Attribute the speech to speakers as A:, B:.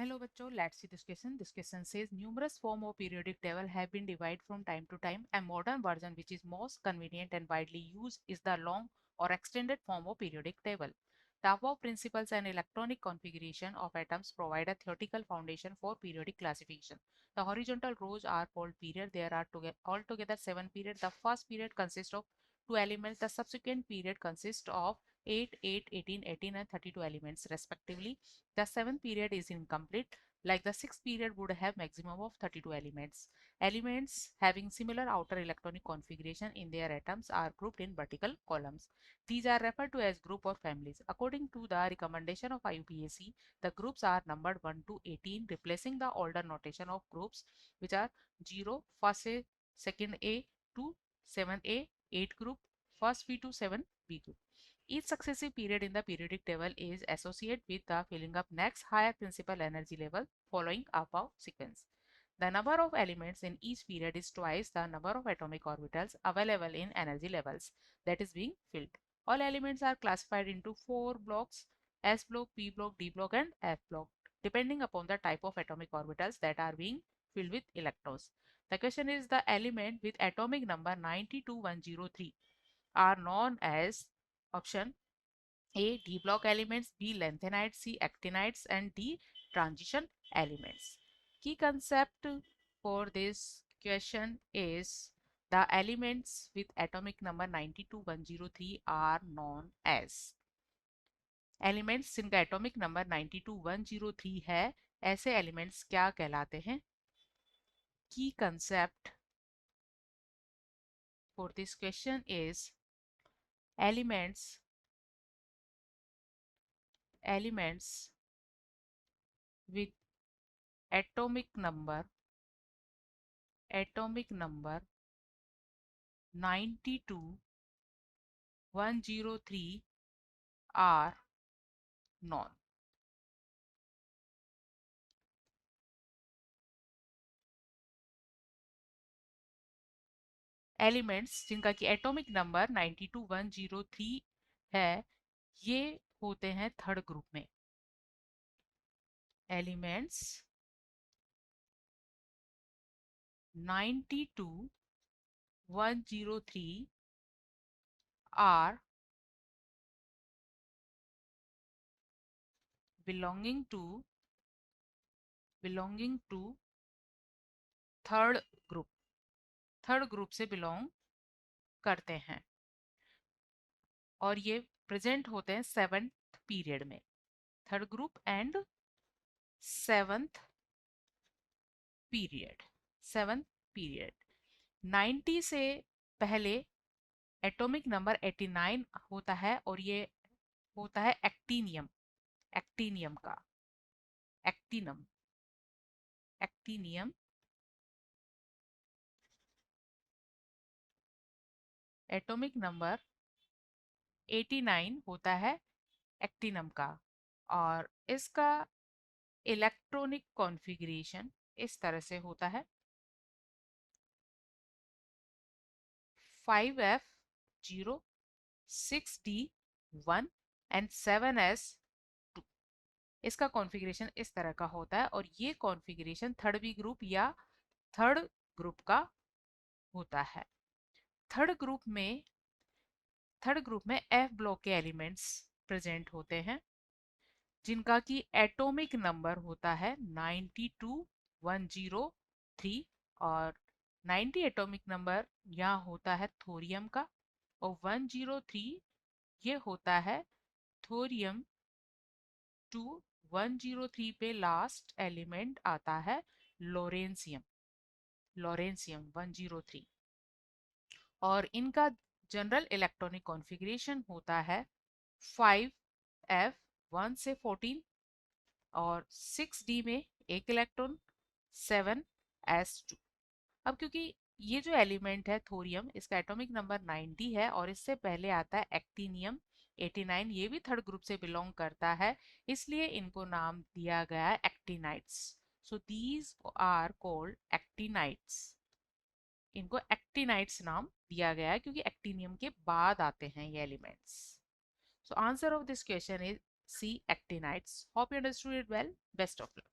A: Hello bachcho, let's see this question. This question says numerous form of periodic table have been divided from time to time. A modern version which is most convenient and widely used is the long or extended form of periodic table. The above principles and electronic configuration of atoms provide a theoretical foundation for periodic classification. The horizontal rows are called period. There are altogether 7 periods. The first period consists of 2 elements. The subsequent period consists of 8, 8, 18, 18 and 32 elements respectively. The seventh period is incomplete, like the sixth period would have maximum of 32 elements. Elements having similar outer electronic configuration in their atoms are grouped in vertical columns. These are referred to as group or families. According to the recommendation of IUPAC, the groups are numbered 1 to 18, replacing the older notation of groups which are 0, first A, second A, to 7A, 8 group, first B to 7B group. Each successive period in the periodic table is associated with the filling up next higher principal energy level following above sequence. The number of elements in each period is twice the number of atomic orbitals available in energy levels that is being filled. All elements are classified into 4 blocks: S block, P block, D block and F block, depending upon the type of atomic orbitals that are being filled with electrons. The question is, the element with atomic number 92103 are known as option A, D block elements, B, lanthanides, C, actinides and D, transition elements. Key concept for this question is the elements with atomic number 92103 are known as elements जिनका atomic number 92103 है, ऐसे elements क्या कहलाते हैं? की concept for this question is elements with atomic number 92103 are known. Elements जिनका कि atomic number 92103 है, ये होते हैं थर्ड ग्रुप में. Elements 92103 are belonging to third group. Third group से बिलोंग करते हैं और ये प्रेजेंट होते हैं सेवंथ पीरियड में. Third group and seventh period. 90 से पहले एटॉमिक नंबर 89 होता है और ये होता है एक्टीनियम का. एक्टीनियम एटॉमिक नंबर 89 होता है एक्टिनम का और इसका इलेक्ट्रॉनिक कॉन्फ़िगरेशन इस तरह से होता है 5f0 6d1 एंड 7s2. इसका कॉन्फ़िगरेशन इस तरह का होता है और ये कॉन्फ़िगरेशन थर्ड बी ग्रुप या थर्ड ग्रुप का होता है. थर्ड ग्रुप में एफ ब्लॉक के एलिमेंट्स प्रेजेंट होते हैं जिनका कि एटॉमिक नंबर होता है 92103 और 90 एटॉमिक नंबर यहाँ होता है थोरियम का और 103 ये होता है थोरियम 2. 103 पे लास्ट एलिमेंट आता है लोरेंसियम 103 और इनका जनरल इलेक्ट्रॉनिक कॉन्फ़िगरेशन होता है 5f1 से 14 और 6d में एक इलेक्ट्रॉन 7s2. अब क्योंकि ये जो एलिमेंट है थोरियम, इसका एटॉमिक नंबर 90 है और इससे पहले आता है एक्टिनियम 89, ये भी थर्ड ग्रुप से बिलोंग करता है, इसलिए इनको नाम दिया गया है actinides. So these are called actinides. इनको एक्टिनाइट्स नाम दिया गया है क्योंकि एक्टिनियम के बाद आते हैं ये elements. So answer of this question is C, actinides. Hope you understood it well. Best of luck.